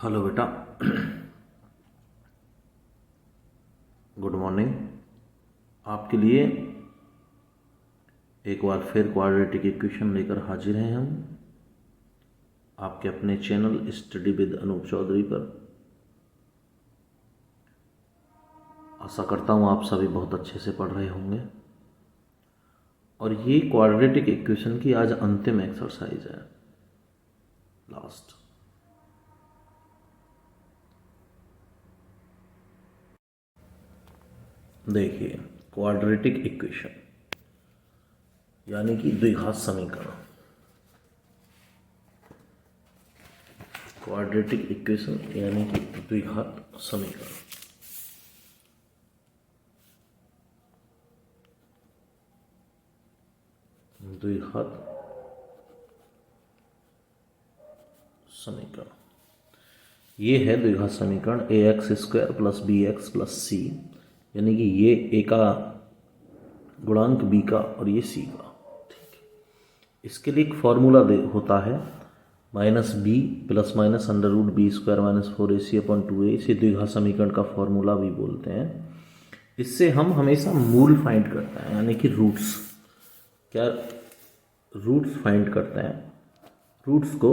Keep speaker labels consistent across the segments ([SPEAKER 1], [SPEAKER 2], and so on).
[SPEAKER 1] Hello बेटा। Good morning. आपके लिए एक बार फिर क्वाड्रेटिक इक्वेशन लेकर हाजिर हैं हम आपके अपने channel study with Anoop Chaudhary पर। आशा करता हूँ आप सभी बहुत अच्छे से पढ़ रहे होंगे। और ये क्वाड्रेटिक इक्वेशन की आज अंतिम एक्सरसाइज है, लास्ट। देखिए, क्वाड्रेटिक इक्वेशन यानी कि द्विघात समीकरण। क्वाड्रेटिक इक्वेशन यानी कि द्विघात समीकरण। द्विघात समीकरण ये है द्विघात समीकरण ax² plus bx plus c, यानी कि ये a का गुणांक b का और ये c का। ठीक है, इसके लिए एक फॉर्मूला होता है -b plus minus √b² minus 4ac/2a। इसे द्विघात समीकरण का फॉर्मूला भी बोलते हैं। इससे हम हमेशा मूल फाइंड करते हैं, यानी कि रूट्स। क्या रूट्स फाइंड करते हैं? रूट्स को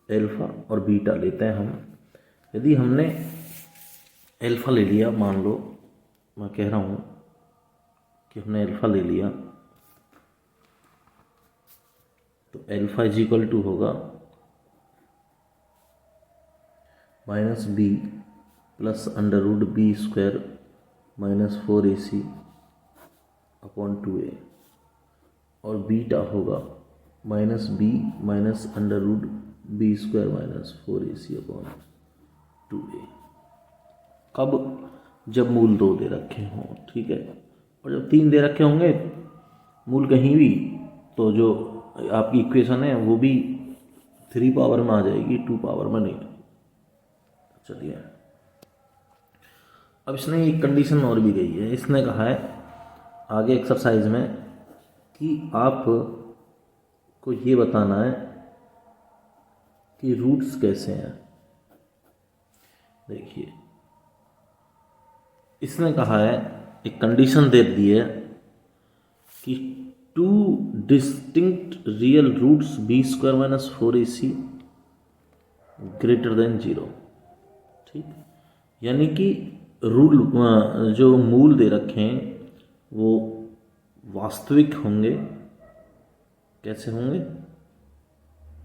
[SPEAKER 1] अल्फा और बीटा लेते हैं हम। यदि हमने अल्फा ले लिया, मान लो मैं कह रहा हूँ कि हमने अल्फा ले लिया, तो अल्फा इज इक्वल टू होगा -b plus √b² minus 4ac/2a, और बीटा होगा -b minus √b² minus 4ac/2a। कब? जब मूल 2 दे रखे हों, ठीक है। और जब 3 दे रखे होंगे मूल कहीं भी, तो जो आपकी इक्वेशन है वो भी 3 पावर में आ जाएगी, 2 पावर में नहीं। चलिए, अब इसने एक कंडीशन और भी गई है। इसने कहा है आगे एक्सरसाइज में कि आप को ये बताना है कि रूट्स कैसे हैं। देखिए, इसने कहा है, एक कंडीशन दे दी है कि 2 distinct real roots b² minus 4ac greater than 0। ठीक, यानी कि रूल जो मूल दे रखे हैं वो वास्तविक होंगे। कैसे होंगे?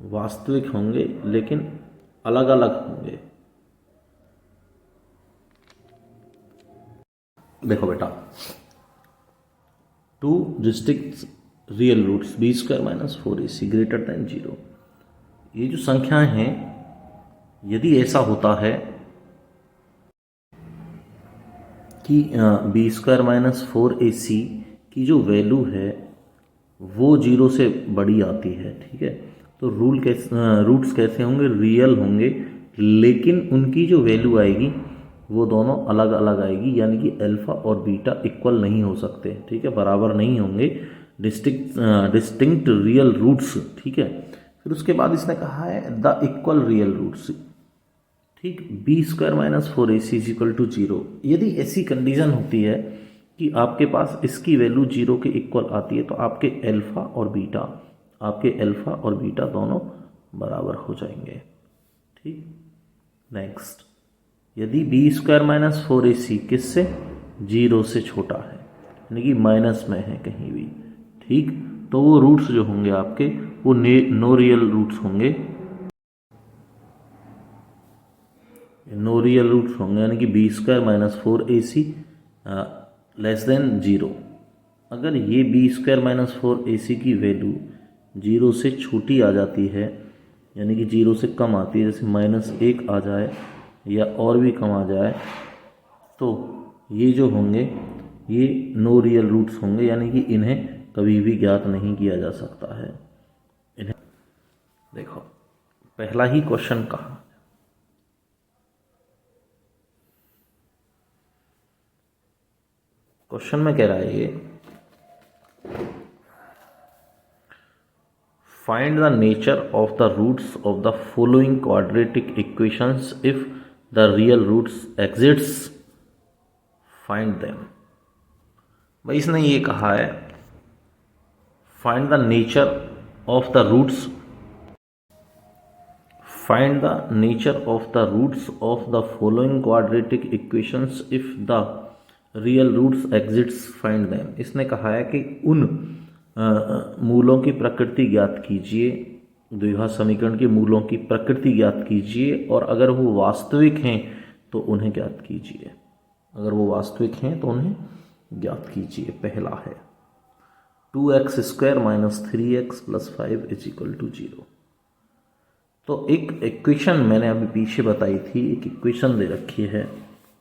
[SPEAKER 1] वास्तविक होंगे, लेकिन अलग अलग होंगे। देखो बेटा, 2 distinct real roots b² minus 4ac greater than 0। ये जो संख्याएं हैं, यदि ऐसा होता है कि b² माइनस 4ac की जो वैल्यू है वो 0 से बड़ी आती है, ठीक है, तो रूट्स कैसे होंगे? रियल होंगे, लेकिन उनकी जो वैल्यू आएगी वो दोनों अलग अलग आएगी, यानी कि अल्फा और बीटा इक्वल नहीं हो सकते, ठीक है, बराबर नहीं होंगे। डिस्टिंक्ट रियल रूट्स, ठीक है। फिर उसके बाद इसने कहा है द इक्वल रियल रूट्स, ठीक, b² minus 4ac is equal to 0। यदि ऐसी कंडीशन होती है कि आपके पास इसकी वैल्यू 0 के इक्वल आती है, तो आपके अल्फा और बीटा दोनों बराबर हो जाएंगे। ठीक, नेक्स्ट, यदि b² माइनस 4ac किससे? 0 से छोटा है, यानी कि माइनस में है कहीं भी, ठीक, तो वो रूट्स जो होंगे आपके वो नो रियल रूट्स होंगे। नो रियल रूट्स होंगे, यानी कि b² minus 4ac less than 0। अगर ये b² माइनस 4ac की वैल्यू 0 से छोटी आ जाती है, यानी कि 0 से कम आती है, जैसे -1 आ जाए या और भी कम आ जाए, तो ये जो होंगे ये नो रियल रूट्स होंगे, यानी कि इन्हें कभी भी ज्ञात नहीं किया जा सकता है। इन्हें देखो, पहला ही क्वेश्चन कहा, क्वेश्चन में कह रहा है ये find the nature of the roots of the following quadratic equations if the real roots exits, find them. भाई इसने ये कहा है find the nature of the roots, find the nature of the roots of the following quadratic equations if the real roots exits, find them. इसने कहा है कि उन मूलों की प्रकृति ज्ञात कीजिए, द्विघात समीकरण के मूलों की प्रकृति ज्ञात कीजिए, और अगर वो वास्तविक हैं तो उन्हें ज्ञात कीजिए। अगर वो वास्तविक हैं तो उन्हें ज्ञात कीजिए। पहला है 2x square minus 3x plus 5 is equal to 0। तो एक इक्वेशन मैंने अभी पीछे बताई थी, एक इक्वेशन दे रखी है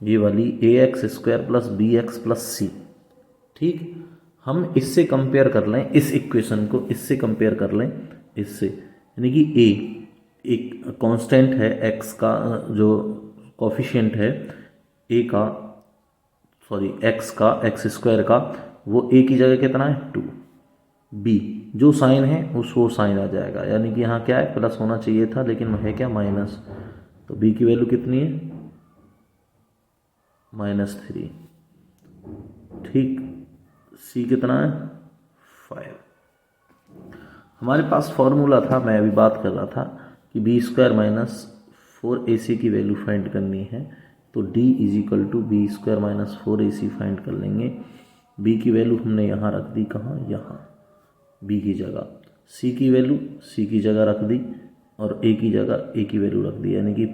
[SPEAKER 1] ये वाली, ax square plus bx plus c। ठीक, हम इससे कंपेयर कर लें, इस इक्वेशन को इससे कंपेयर कर लें, इससे, यानी कि a एक कांस्टेंट है, x का जो कोफिशिएंट है a का, सॉरी x का, x स्क्वायर का, वो a की जगह कितना है 2, b जो साइन है वो साइन आ जाएगा, यानी कि यहाँ क्या है प्लस होना चाहिए था लेकिन है क्या माइनस, तो b की वैल्यू कितनी है -3। ठीक, c कितना है 5। हमारे पास फॉर्मूला था, मैं अभी बात कर रहा था कि b स्क्वायर माइनस 4ac की वैल्यू फाइंड करनी है, तो d is equal to B square minus 4ac find कर लेंगे। b की वैल्यू हमने यहाँ रख दी, कहाँ, यहाँ b की जगह, c की वैल्यू c की जगह रख दी, और a की जगह a की वैल्यू रख दी, यानी कि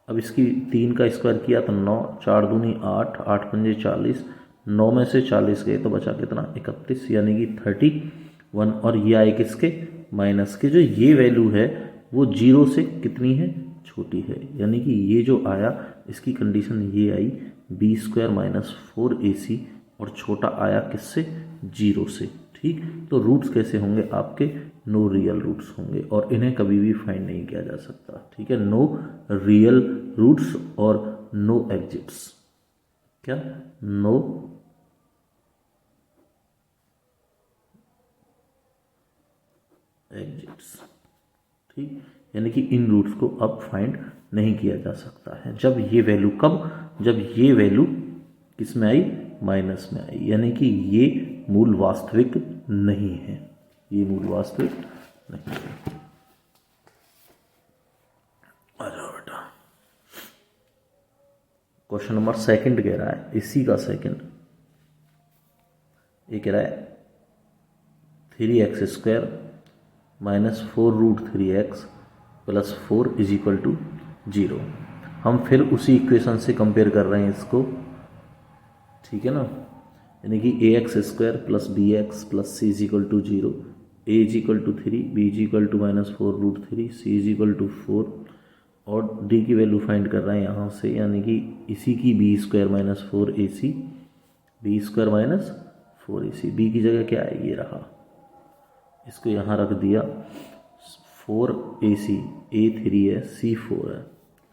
[SPEAKER 1] अब इसकी 3 का स्क्वायर किया तो 9, 4 दूनी 8, 8 पंजे 40, 9 में से 40 गए तो बचा कितना 31, यानी कि 31, और ये आए किसके माइनस के, जो ये वैल्यू है वो 0 से कितनी है छोटी है, यानी कि ये जो आया इसकी कंडीशन ये आई बी स्क्वायर माइनस 4ac, और छोटा आया किससे 0 से। ठीक, तो रूट्स कैसे होंगे आपके, नो रियल रूट्स होंगे, और इन्हें कभी भी फाइंड नहीं किया जा सकता। ठीक है, नो रियल रूट्स और नो एग्जिट्स, क्या, नो एग्जिट्स। ठीक, यानी कि इन रूट्स को अब फाइंड नहीं किया जा सकता है। जब ये वैल्यू, कब, जब ये वैल्यू किस में आई, माइनस में आई, यानी कि ये मूल वास्तविक नहीं है, ये मूल वास्तविक नहीं है। आ जाओ बेटा, क्वेश्चन नंबर 2 कह रहा है, इसी का सेकंड, ये कह रहा है 3x square minus 4√3x plus 4 is equal to 0। हम फिर उसी इक्वेशन से कंपेयर कर रहे हैं इसको, ठीक है ना, यानी कि ax square plus bx plus c is equal to 0, a is equal to 3, b is equal to -4√3, c is equal to 4, और d की वैल्यू फाइंड कर रहे हैं यहाँ से, यानी कि इसी की b square minus 4ac, b square minus 4ac, b की जगह क्या है, ये रहा, इसको यहाँ रख दिया, 4ac, a 3 है, c 4 है।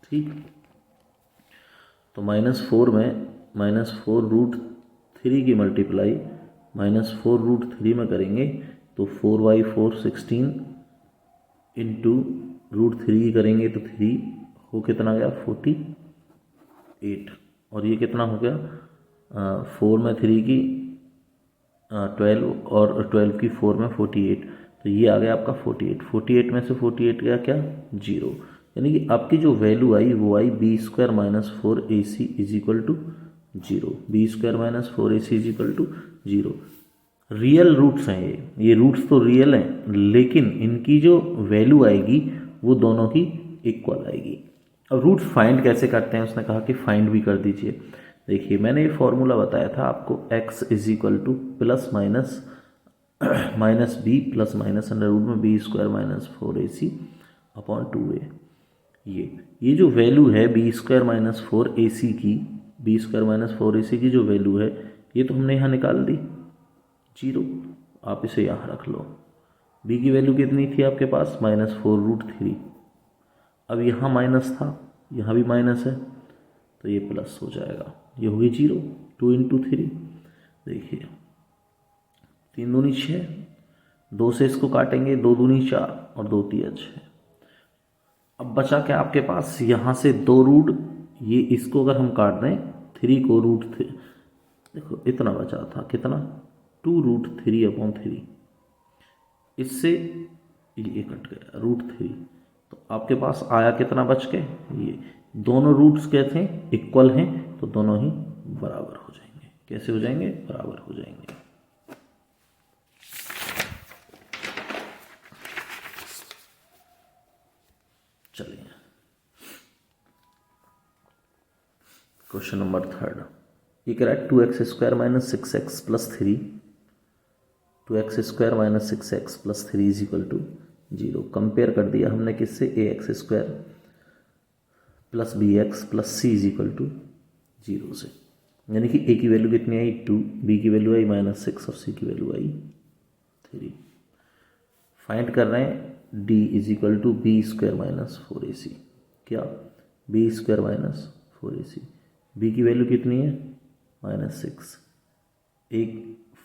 [SPEAKER 1] ठीक, तो -4 में -4√3 की मल्टीप्लाई -4√3 में करेंगे तो 4/4 16 इंटू √3 करेंगे तो 3 हो कितना गया 48, और ये कितना हो गया 4 में 3 की 12, और 12 की 4 में 48, तो ये आ गया आपका 48 में से 48 गया क्या 0, यानी कि आपकी जो वैल्यू आई वो आई B square minus 4ac is equal to 0, B square minus 4ac is equal to 0। Real roots हैं ये रूट्स तो रियल हैं, लेकिन इनकी जो वैल्यू आएगी वो दोनों की इक्वल आएगी। अब रूट्स फाइंड कैसे करते हैं, उसने कहा कि फाइंड भी कर दीजिए। देखिए मैंने ये फॉर्मूला बताया था आपको, x is equal to plus minus B plus minus under root में B square minus 4ac upon 2a। ये जो वैल्यू है बी स्क्वायर माइनस 4ac की, बी स्क्वायर माइनस 4ac की जो वैल्यू है ये तो हमने यहाँ निकाल दी 0, आप इसे यहाँ रख लो। b की वैल्यू कितनी थी आपके पास -4√3, अब यहाँ माइनस था यहाँ भी माइनस है तो ये प्लस हो जाएगा, ये होगी 0, 2 × 3। देखिए 3 दूनी 6, 2 से इसको काटेंगे, 2 दूनी 4 और 2 तिया 6। अब बचा क्या आपके पास, यहाँ से 2 रूट, ये इसको अगर हम काट दें 3 को रूट थे, देखो इतना बचा था, कितना 2√3/3। इससे ये कट गया √3, तो आपके पास आया कितना बच के, ये दोनों रूट्स क्या थे, इक्वल हैं, तो दोनों ही बराबर हो जाएंगे। कैसे हो जाएंगे, बराबर हो जाएंगे। चलिए क्वेश्चन नंबर 3, ये कह रहा है 2x² - 6x + 3, 2x² - 6x + 3 = 0। Compare कर दिया हमने किससे, ax² + bx + c = 0 से, यानी कि a की वैल्यू कितनी आई 2, b की वैल्यू आई -6 और c की वैल्यू आई 3। फाइंड कर रहे हैं d = b² - 4ac, क्या b² - 4ac, b की वैल्यू कितनी है -6, एक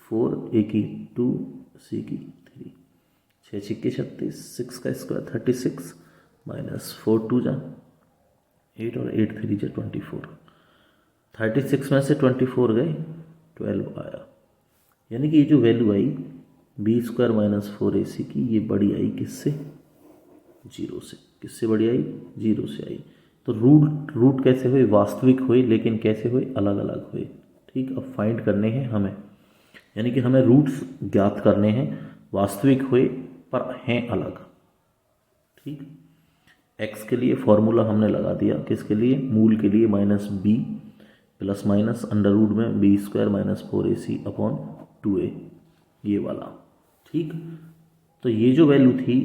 [SPEAKER 1] 4, a की 2, c की 3, 6 × 6 = 36, 6 का स्क्वायर 36 -4 2 जा 8 और 8 3 जा 24, 36 में से 24 गए 12 आया, यानी कि ये जो वैल्यू आई b² - 4ac की, ये बड़ी आई किससे, 0 से। किससे बड़ी आई, 0 से आई। तो रूट कैसे हुए, वास्तविक हुए, लेकिन कैसे हुए, अलग अलग हुए। ठीक, अब फाइंड करने हैं हमें, यानी कि हमें रूट्स ज्ञात करने हैं, वास्तविक हुए पर हैं अलग। ठीक, x के लिए फॉर्मूला हमने लगा दिया, किसके लिए, मूल के लिए, -b ± अंडर रूट में b² - 4ac/2a, ये वाला। ठीक, तो ये जो वैल्यू थी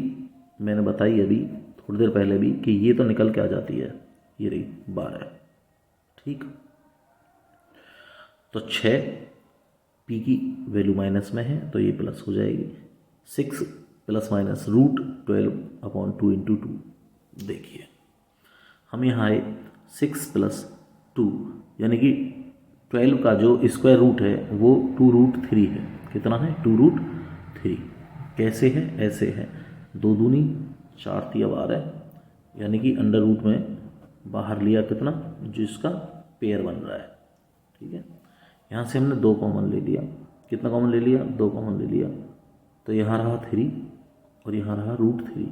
[SPEAKER 1] मैंने बताई अभी थोड़ी देर पहले भी कि ये तो निकल के आ जाती है, ये रही 12। ठीक, तो 6 p की वैल्यू माइनस में है तो ये प्लस हो जाएगी, 6 ± √12/2 × 2। देखिए हम यहाँ आए 6 + 2, यानी कि 12 का जो स्क्वायर रूट है वो 2√3 है। कितना है, 2√3। कैसे है, ऐसे है, 2 दूनी 4 तिया 12, यानी कि अंडर रूट में बाहर लिया कितना, जिसका पेयर बन रहा है। ठीक है, यहाँ से हमने 2 कॉमन ले लिया, कितना कॉमन ले लिया, 2 कॉमन ले लिया, तो यहाँ रहा 3 और यहाँ रहा √3।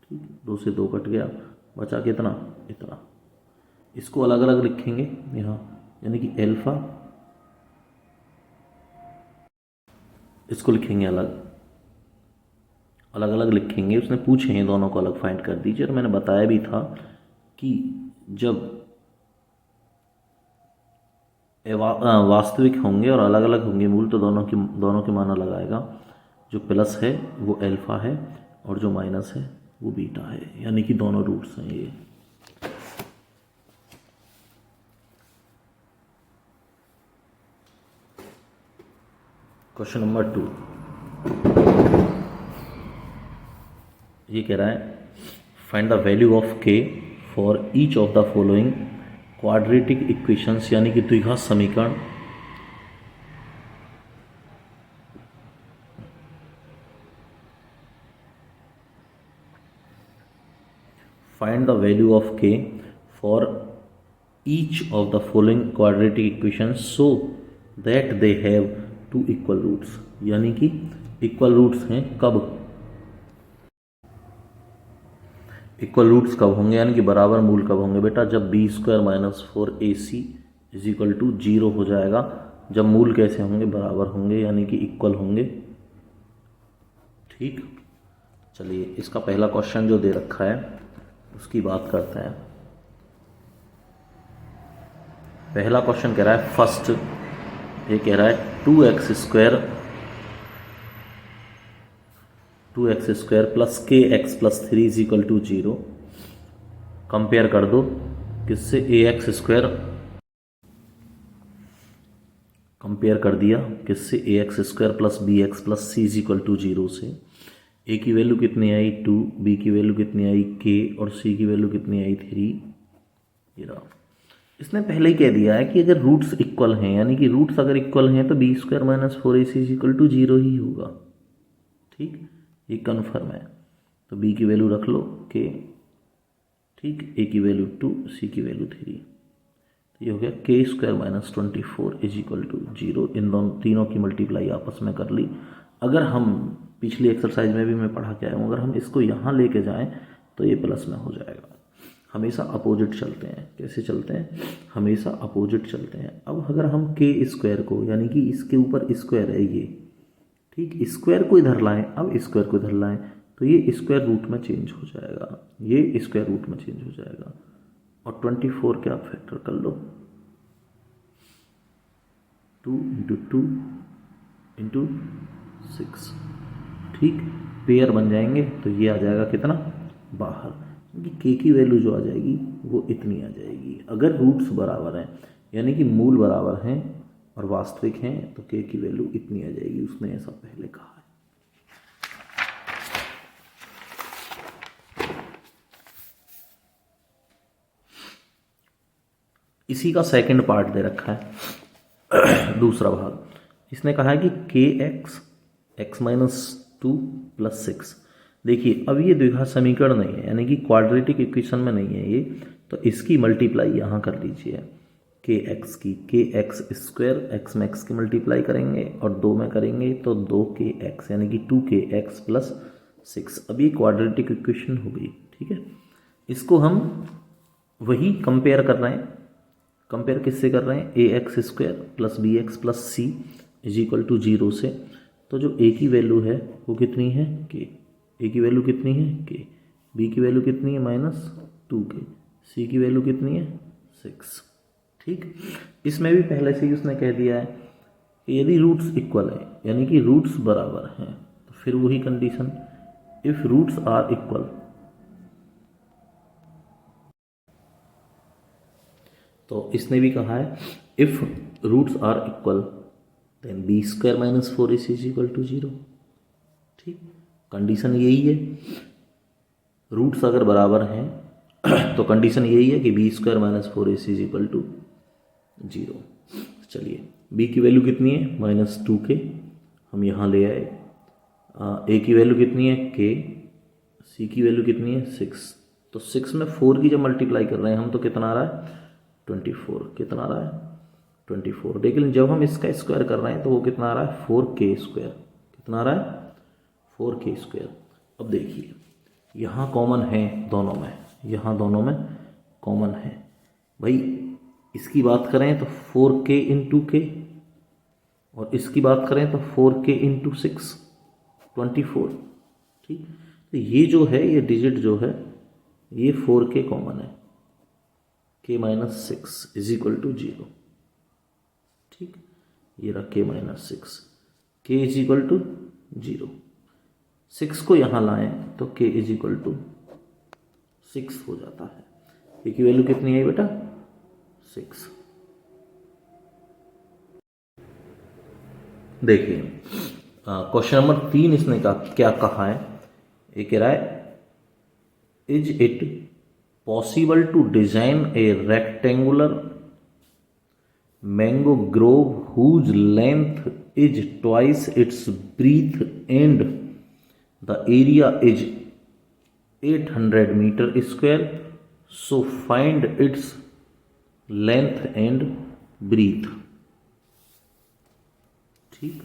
[SPEAKER 1] ठीक, 2 से 2 कट गया, बचा कितना, इतना। इसको अलग अलग लिखेंगे यहाँ, यानी कि एल्फा, इसको लिखेंगे अलग अलग लिखेंगे। उसने पूछे हैं दोनों को अलग फाइंड कर दीजिए, और मैंने बताया भी था कि जब वास्तविक होंगे और अलग अलग होंगे मूल, तो दोनों के मान अलग आएगा। जो प्लस है वो एल्फा है और जो माइनस है वो बीटा है, यानी कि दोनों रूट्स हैं ये। क्वेश्चन नंबर 2, ये कह रहा है find the value of k for each of the following quadratic equations, यानी कि द्विघात समीकरण। Find the value of k for each of the following quadratic equations so that they have 2 equal roots, यानी कि इक्वल रूट्स हैं कब, equal roots कब होंगे, यानी कि बराबर मूल कब होंगे बेटा, जब b² - 4ac = 0 हो जाएगा। जब मूल कैसे होंगे, बराबर होंगे, यानी कि इक्वल होंगे। ठीक, चलिए इसका पहला क्वेश्चन जो दे रखा है उसकी बात करते हैं। पहला क्वेश्चन कह रहा है फर्स्ट, ये कह रहा है 2x² + kx + 3 = 0। कंपेयर कर दो किससे, ax², कंपेयर कर दिया किससे, ax² + bx + c = 0 से। a की वैल्यू कितनी आई 2, b की वैल्यू कितनी आई k और c की वैल्यू कितनी आई 3। ये रहा, इसने पहले ही कह दिया है कि अगर रूट्स इक्वल हैं, यानी कि रूट्स अगर इक्वल हैं तो b² - 4ac = 0 ही होगा। ठीक, ये कन्फर्म है। तो बी की वैल्यू रख लो के, ठीक, ए की वैल्यू 2, सी की वैल्यू 3। तो ये हो गया K square minus 24 is equal to 0। इन दोनों तीनों की मल्टीप्लाई आपस में कर ली। अगर हम पिछली एक्सरसाइज में भी मैं पढ़ा के आया हूँ, अगर हम इसको यहाँ लेके जाएं तो ये प्लस में हो जाएगा। हमेशा अपोजिट चलते हैं। कैसे चलते हैं? हमेशा अपोजिट चलते हैं। अब अगर हम के स्क्वायर को, यानी कि इसके ऊपर स्क्वायर है ये, ठीक, स्क्वायर को इधर लाएं, अब स्क्वायर को इधर लाएं तो ये स्क्वायर रूट में चेंज हो जाएगा, ये स्क्वायर रूट में चेंज हो जाएगा। और 24 के आप फैक्टर कर लो, 2 इंटू 2 इंटू 6, ठीक, पेयर बन जाएंगे तो ये आ जाएगा कितना बाहर, क्योंकि के की वैल्यू जो आ जाएगी वो इतनी आ जाएगी। अगर रूट्स बराबर हैं, यानी कि मूल बराबर हैं और वास्तविक हैं, तो के की वैल्यू इतनी आ जाएगी। उसने ऐसा पहले कहा है। इसी का सेकंड पार्ट दे रखा है, दूसरा भाग। इसने कहा है कि के एक्स माइनस 2 प्लस 6। देखिए, अब ये द्विघात समीकरण नहीं है, यानी कि क्वाड्रेटिक इक्वेशन में नहीं है ये, तो इसकी मल्टीप्लाई यहाँ कर लीजिए के एक्स की। के एक्स स्क्वायर, एक्स में एक्स की मल्टीप्लाई करेंगे और 2 में करेंगे तो 2 के एक्स, यानी कि 2 के एक्स प्लस 6। अब ये क्वाड्रेटिक इक्वेशन हो गई, ठीक है। इसको हम वही कंपेयर कर रहे हैं। कंपेयर किससे कर रहे हैं? A X square plus B X plus C is equal to 0 से। तो जो ए की वैल्यू है वो कितनी है? के। ए की वैल्यू कितनी है? के। बी की वैल्यू कितनी है? -2 के। सी की वैल्यू कितनी है? 6। ठीक, इसमें भी पहले से ही उसने कह दिया है कि यदि रूट्स इक्वल है, यानी कि रूट्स बराबर हैं, तो फिर वही condition, if roots are equal, तो इसने भी कहा है if roots are equal then B square minus 4ac is equal to 0। ठीक, कंडीशन यही है। रूट्स अगर बराबर हैं तो कंडीशन यही है कि B square minus 4ac is equal to 0। चलिए, बी की वैल्यू कितनी है? -2 के, हम यहाँ ले आए। ए की वैल्यू कितनी है? के। सी की वैल्यू कितनी है? 6। तो 6 में 4 की जब मल्टीप्लाई कर रहे हैं हम, तो कितना आ रहा है? 24। कितना आ रहा है? 24। लेकिन जब हम इसका स्क्वायर कर रहे हैं तो वो कितना आ रहा है? 4k square. कितना आ रहा है? 4k square. अब देखिए, यहाँ कॉमन है दोनों में, यहाँ दोनों में कॉमन है भाई। इसकी बात करें तो 4k इंटू के, और इसकी बात करें तो 4k इंटू 6, 24। ठीक, तो ये जो है, ये डिजिट जो है, ये 4k कॉमन है, k minus 6 is equal to 0। ठीक, ये रहा k minus 6, k is equal to 0। 6 को यहाँ लाएं तो k इज इक्वल टू 6 हो जाता है। k की वैल्यू कितनी है बेटा? 6। देखिए, क्वेश्चन नंबर 3 इसने क्या कहा है? ये कह रहा है is it possible to design a rectangular mango grove whose length is twice its breadth and the area is 800 meter square, so find its length and breadth। ठीक,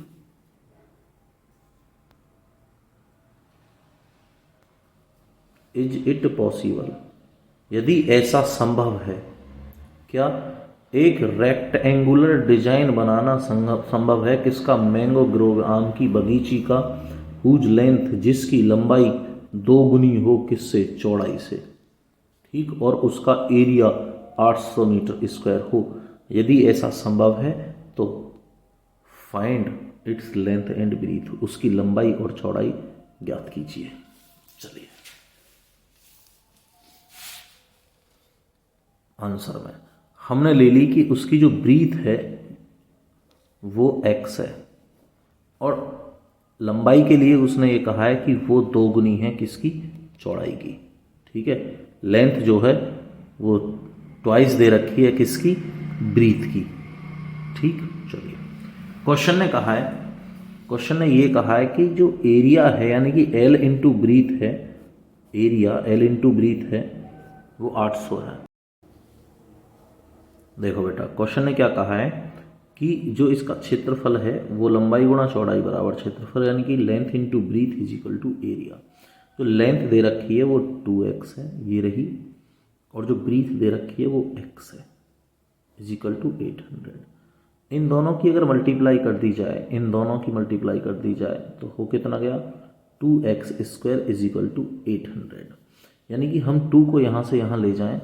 [SPEAKER 1] इज इट पॉसिबल, यदि ऐसा संभव है, क्या एक रेक्टेंगुलर डिजाइन बनाना संभव है? किसका? मैंगो ग्रोव, आम की बगीची का। हुज लेंथ, जिसकी लंबाई 2 गुनी हो किससे? चौड़ाई से। ठीक, और उसका एरिया 800 मीटर स्क्वायर हो। यदि ऐसा संभव है तो find its length and breadth, उसकी लंबाई और चौड़ाई ज्ञात कीजिए। चलिए, आंसर में हमने ले ली कि उसकी जो ब्रीथ है वो x है, और लंबाई के लिए उसने ये कहा है कि वो 2 गुनी है किसकी? चौड़ाई की। ठीक है, लेंथ जो है वो ट्वाइस दे रखी है किसकी? ब्रीथ की। ठीक, चलिए, क्वेश्चन ने कहा है क्वेश्चन ने ये कहा है कि जो एरिया है यानी कि L इंटू ब्रीथ है, एरिया L इंटू ब्रीथ है वो 800 है। देखो बेटा, क्वेश्चन ने क्या कहा है कि जो इसका क्षेत्रफल है वो लंबाई गुणा चौड़ाई बराबर क्षेत्रफल, यानी कि length into breadth is equal to area. जो लेंथ दे रखी है वो 2x है, ये रही, और जो ब्रीथ दे रखी है वो x है, इज इक्वल टू 800। इन दोनों की अगर मल्टीप्लाई कर दी जाए, इन दोनों की मल्टीप्लाई कर दी जाए तो हो कितना गया, 2x² इज इक्वल टू 800। यानी कि हम 2 को यहाँ से यहाँ ले जाएं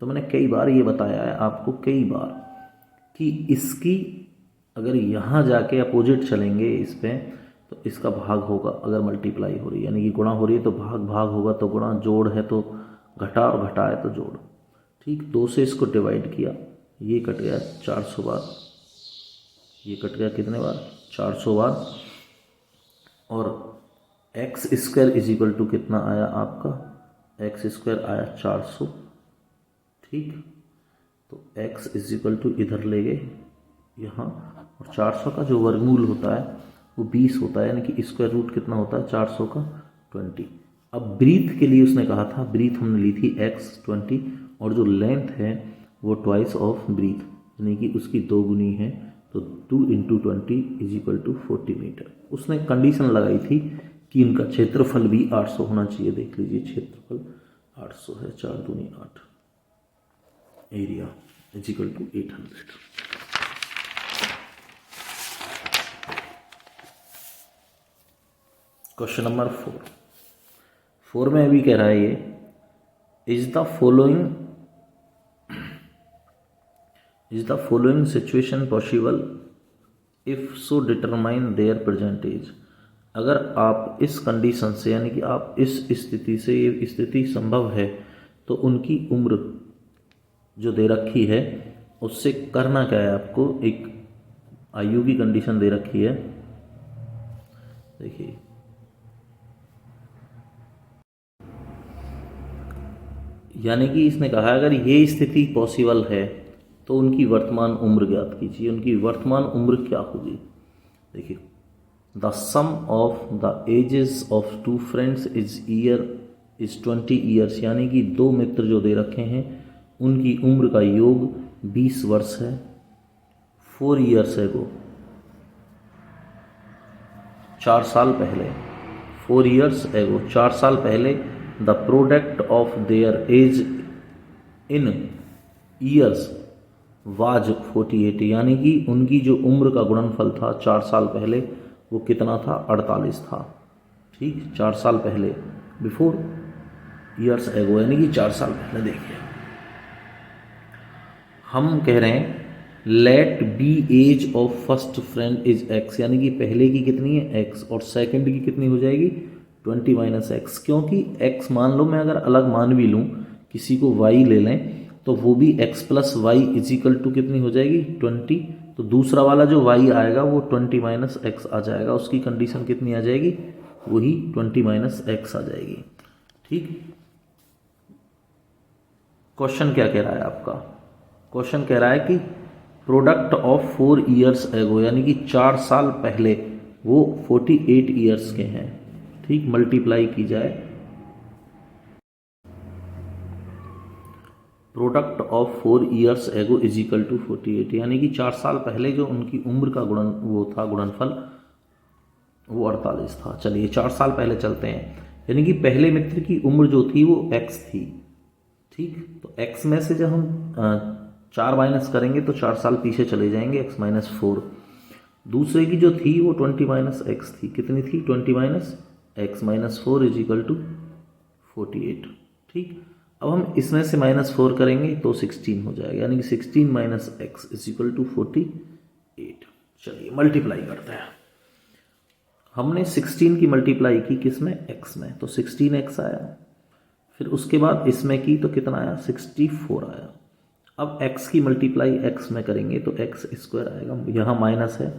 [SPEAKER 1] तो मैंने कई बार ये बताया है आपको, कई बार, कि इसकी अगर यहाँ जाके अपोजिट चलेंगे इस पे तो इसका भाग होगा, अगर मल्टीप्लाई हो रही है यानी कि गुणा हो रही है तो भाग भाग होगा, तो गुणा, जोड़ है तो घटा और घटा है तो जोड़। ठीक, 2 से इसको डिवाइड किया, ये कट गया 400 बार, ये कट गया कितने बार, 400 बार, और x² इज इक्वल टू कितना आया आपका, x² आया 400। ठीक, तो x इज इक्वल टू इधर ले गए यहाँ, और 400 का जो वर्गमूल होता है वो 20 होता है, यानी कि स्क्वायर रूट कितना होता है 400 का 20। अब ब्रीथ के लिए उसने कहा था, ब्रीथ हमने ली थी x 20, और जो लेंथ है वो ट्वाइस ऑफ ब्रीथ यानी कि उसकी 2 गुनी है, तो 2 into 20 is equal to 40 metre. उसने कंडीशन लगाई थी कि इनका क्षेत्रफल भी 800 होना चाहिए। देख लीजिए, क्षेत्रफल 800 है, 4 दूनी 8, area is equal to 800। Question number 4 में अभी कह रहा है ये, is the following situation possible, if so determine their percentage. अगर आप इस कंडीशन से, यानी कि आप इस स्थिति से, ये स्थिति संभव है तो उनकी उम्र जो दे रखी है उससे करना क्या है आपको, एक आयु की कंडीशन दे रखी है। देखिए, यानी कि इसने कहा अगर ये स्थिति पॉसिबल है तो उनकी वर्तमान उम्र ज्ञात कीजिए। उनकी वर्तमान उम्र क्या होगी, देखिए, the sum of the ages of 2 friends is 20 years, यानी कि 2 मित्र जो दे रखे हैं उनकी उम्र का योग 20 वर्ष है। 4 ईयर्स एगो, 4 साल पहले, 4 ईयर्स एगो, 4 साल पहले, the product of their age in years was 48, यानी कि उनकी जो उम्र का गुणनफल था 4 साल पहले वो कितना था, 48 था। ठीक, 4 साल पहले, बिफोर ईयर्स एगो, यानी कि 4 साल पहले। देखिए, हम कह रहे हैं let be age of first friend is x, यानी कि पहले की कितनी है x, और सेकंड की कितनी हो जाएगी 20 माइनस एक्स। क्योंकि x मान लो मैं अगर अलग मान भी लूँ, किसी को y ले लें तो वो भी x plus Y is equal to कितनी हो जाएगी 20, तो दूसरा वाला जो y आएगा वो 20 माइनस एक्स आ जाएगा। उसकी कंडीशन कितनी आ जाएगी, वही 20 माइनस एक्स आ जाएगी। ठीक, क्वेश्चन क्या कह रहा है आपका, क्वेश्चन कह रहा है कि प्रोडक्ट ऑफ 4 ईयर्स एगो, यानी कि 4 साल पहले वो 48 ईयर्स के हैं। ठीक, मल्टीप्लाई की जाए, product of 4 years ago is equal to 48, यानी कि 4 साल पहले जो उनकी उम्र का गुणनफल वो 48 था। चलिए 4 साल पहले चलते हैं, यानी कि पहले मित्र की उम्र जो थी वो x थी। ठीक, तो x में से जब हम 4 माइनस करेंगे तो 4 साल पीछे चले जाएंगे, x माइनस 4। दूसरे की जो थी वो 20 माइनस एक्स थी, कितनी थी 20 minus X minus 4 is equal to 48। ठीक, अब हम इसमें से -4 करेंगे तो 16 हो जाएगा, यानी कि 16 minus X is equal to 48। चलिए मल्टीप्लाई करते हैं। हमने 16 की मल्टीप्लाई की किस में, x में, तो 16x आया। फिर उसके बाद इसमें की तो कितना आया 64 आया। अब x की मल्टीप्लाई x में करेंगे तो x² आएगा। यहाँ माइनस है,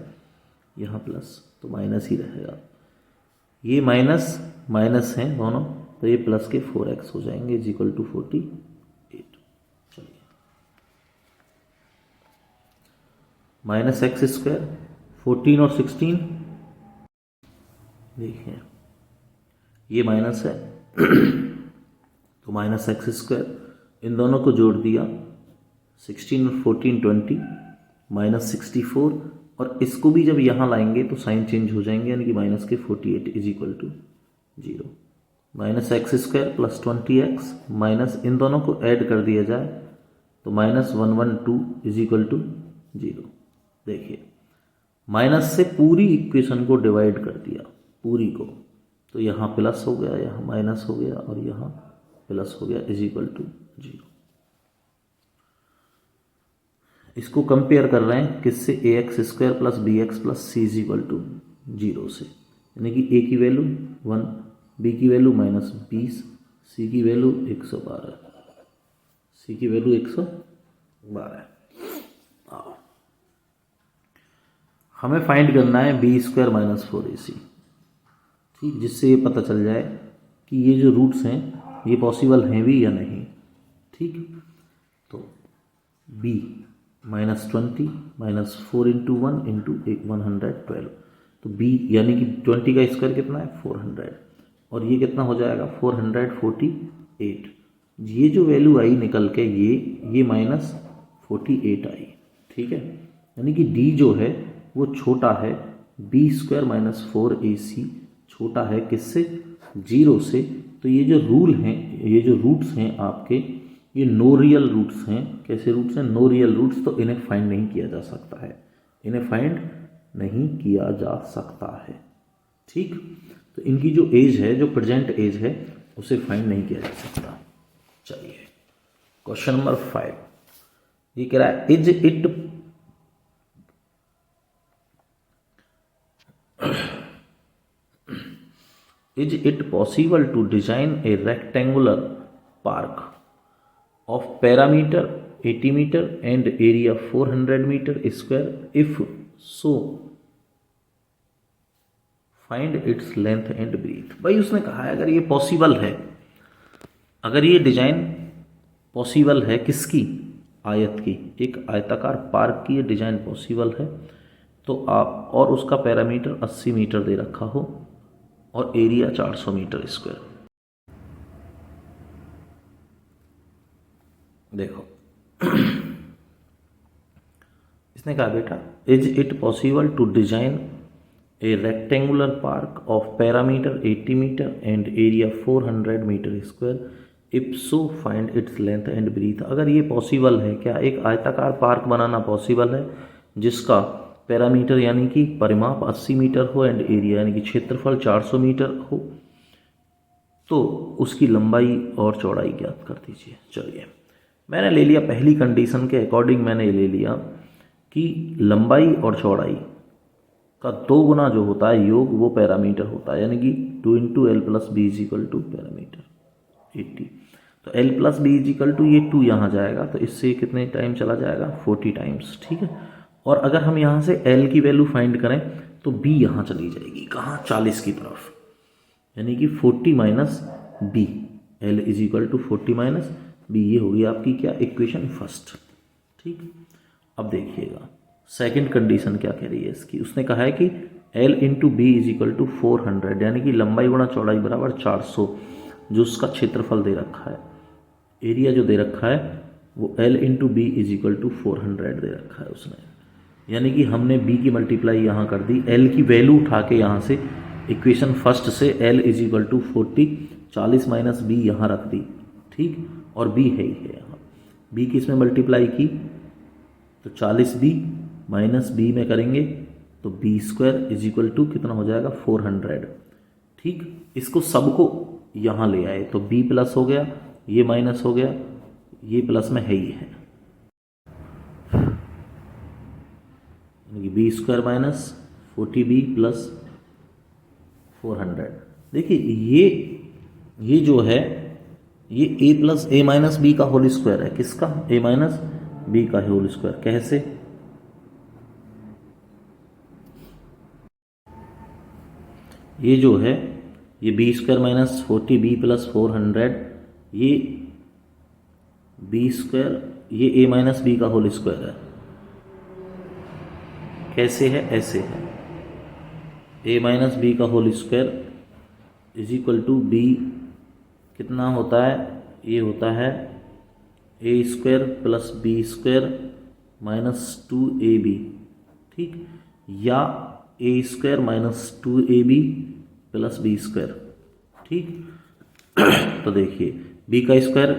[SPEAKER 1] यहाँ प्लस, तो माइनस ही रहेगा। ये माइनस माइनस हैं दोनों, तो ये प्लस के 4x हो जाएंगे इज इक्वल टू 48। चलिए, -x², 14 और 16 देखिए ये माइनस है तो माइनस एक्स स्क्वायर, इन दोनों को जोड़ दिया 16 और 14 20 माइनस 64, और इसको भी जब यहाँ लाएंगे तो साइन चेंज हो जाएंगे, यानी कि माइनस के 48 is equal to 0। Minus X square plus 20x minus इन दोनों को ऐड कर दिया जाए तो माइनस 112 इज इक्वल टू 0। देखिए माइनस से पूरी इक्वेशन को डिवाइड कर दिया, पूरी को, तो यहाँ प्लस हो गया, यहाँ माइनस हो गया और यहाँ प्लस हो गया इज इक्वल टू 0। इसको कंपेयर कर रहे हैं किससे, A X square plus B X plus C is equal to 0 से, यानी कि ए की वैल्यू 1, बी की वैल्यू माइनस 20, सी की वैल्यू 112, सी की वैल्यू 112। हमें फाइंड करना है बी स्क्वायर माइनस 4ac, ठीक, जिससे ये पता चल जाए कि ये जो रूट्स हैं ये पॉसिबल हैं भी या नहीं। ठीक, तो b minus 20 minus 4 into 1 into 112, तो b यानी कि 20 का स्क्वायर कितना है 400, और ये कितना हो जाएगा 448। ये जो वैल्यू आई निकल के ये माइनस 48 आई। ठीक है, यानी कि d जो है वो छोटा है बी स्क्वायर माइनस 4ac, छोटा है किससे, 0 से। तो ये जो रूल हैं, ये जो रूट्स हैं आपके, ये नो रियल रूट्स हैं। कैसे रूट्स हैं, नो रियल रूट्स, तो इन्हें फाइंड नहीं किया जा सकता है, इन्हें फाइंड नहीं किया जा सकता है। ठीक, तो इनकी जो एज है, जो प्रेजेंट एज है, उसे फाइंड नहीं किया जा सकता। चलिए क्वेश्चन नंबर 5, ये कह रहा है Is it possible to design a rectangular park of parameter 80 meter and area 400 meter square? If so, find its length and breadth। भाई उसने कहा है अगर ये पॉसिबल है, अगर ये डिजाइन पॉसिबल है किसकी, आयत की, एक आयताकार पार्क की ये डिजाइन पॉसिबल है, तो आप, और उसका पैरामीटर 80 मीटर दे रखा हो और एरिया 400 मीटर स्क्वायर। देखो इसने कहा बेटा is it possible to design a rectangular park of parameter 80 metre and area 400 metre square, if so find its length and breadth. अगर ये पॉसिबल है, क्या एक आयताकार पार्क बनाना पॉसिबल है जिसका पैरामीटर यानी कि परिमाप 80 मीटर हो एंड एरिया यानी कि क्षेत्रफल 400 मीटर हो, तो उसकी लंबाई और चौड़ाई ज्ञात कर दीजिए। चलिए मैंने ले लिया, पहली कंडीशन के अकॉर्डिंग मैंने ले लिया कि लंबाई और चौड़ाई का 2 गुना जो होता है योग वो पैरामीटर होता है, यानी कि 2 into L plus B is equal to parameter 80। तो L plus B is equal to ये 2 यहाँ जाएगा, तो इससे कितने टाइम चला जाएगा 40 टाइम्स। ठीक है, और अगर हम यहाँ से L की वैल्यू फाइंड करें तो B यहाँ चली जाएगी, कहाँ 40 की तरफ, यानी कि 40 minus B, L is equal to 40 minus B. ये होगी आपकी क्या, इक्वेशन फर्स्ट। ठीक, अब देखिएगा सेकंड कंडीशन क्या कह रही है इसकी। उसने कहा है कि L into B is equal to 400, यानी कि लंबाई गुणा चौड़ाई बराबर 400, जो उसका क्षेत्रफल दे रखा है, एरिया जो दे रखा है वो L into B is equal to 400 दे रखा है उसने, यानी कि हमने b की मल्टीप्लाई यहाँ कर दी, l की वैल्यू उठा के यहाँ से इक्वेशन फर्स्ट से l is equal to 40 minus B यहाँ रख दी। ठीक, और b है ही है यहाँ, b की इसमें मल्टीप्लाई की तो 40b माइनस बी में करेंगे तो B square is equal to कितना हो जाएगा 400। ठीक, इसको सबको यहाँ ले आए तो b प्लस हो गया, ये माइनस हो गया, ये प्लस में है ही है, B square minus 40b plus 400। देखिए ये जो है ये a plus A minus B का होल स्क्वायर है, किसका, a माइनस बी का होल स्क्वायर। कैसे, ये जो है ये b square minus 40b plus 400, ये बी स्क्वायर, ये a माइनस बी का होल स्क्वायर है। कैसे है, ऐसे है, ए माइनस बी का whole square is equal to b कितना होता है, ये होता है a square plus b square minus 2ab, ठीक, या a square minus 2ab plus b square, ठीक। तो देखिए बी का स्क्वायर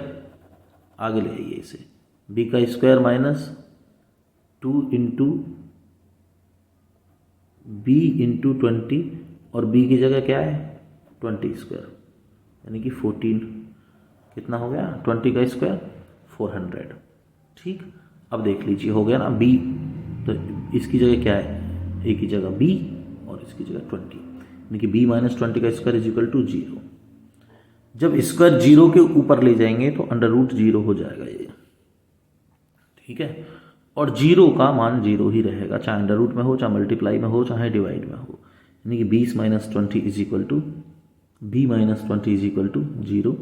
[SPEAKER 1] आगे ले आइए इसे, बी का square minus 2 into B into 20 और बी की जगह क्या है 20 स्क्वायर, यानी कि 14, कितना हो गया 20 का स्क्वायर 400, ठीक। अब देख लीजिए हो गया ना बी, तो इसकी जगह क्या है, ए की जगह बी और इसकी जगह 20, यानी कि बी माइनस 20 का स्क्वायर इज इक्वल टू 0। जब स्क्वायर 0 के ऊपर ले जाएंगे तो अंडर रूट 0 हो जाएगा ये, ठीक है। और 0 का मान 0 ही रहेगा, चाहे अंडर रूट में हो, चाहे मल्टीप्लाई में हो, चाहे डिवाइड में हो, यानी कि 20 minus 20 is equal to B minus 20 is equal to 0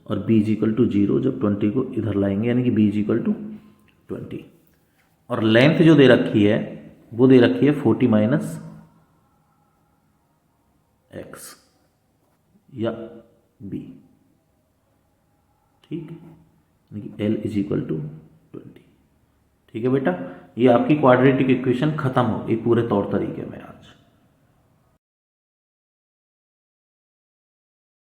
[SPEAKER 1] और बी इज इक्वल टू 0। जब 20 को इधर लाएंगे यानी कि बी इज इक्वल टू 20, और लेंथ जो दे रखी है वो दे रखी है 40 माइनस एक्स या बी, ठीक, यानी कि एल इज इक्वल टू 20, ठीक है बेटा। ये आपकी क्वाड्रेटिक इक्वेशन खत्म हो गई पूरे तौर तरीके में आज।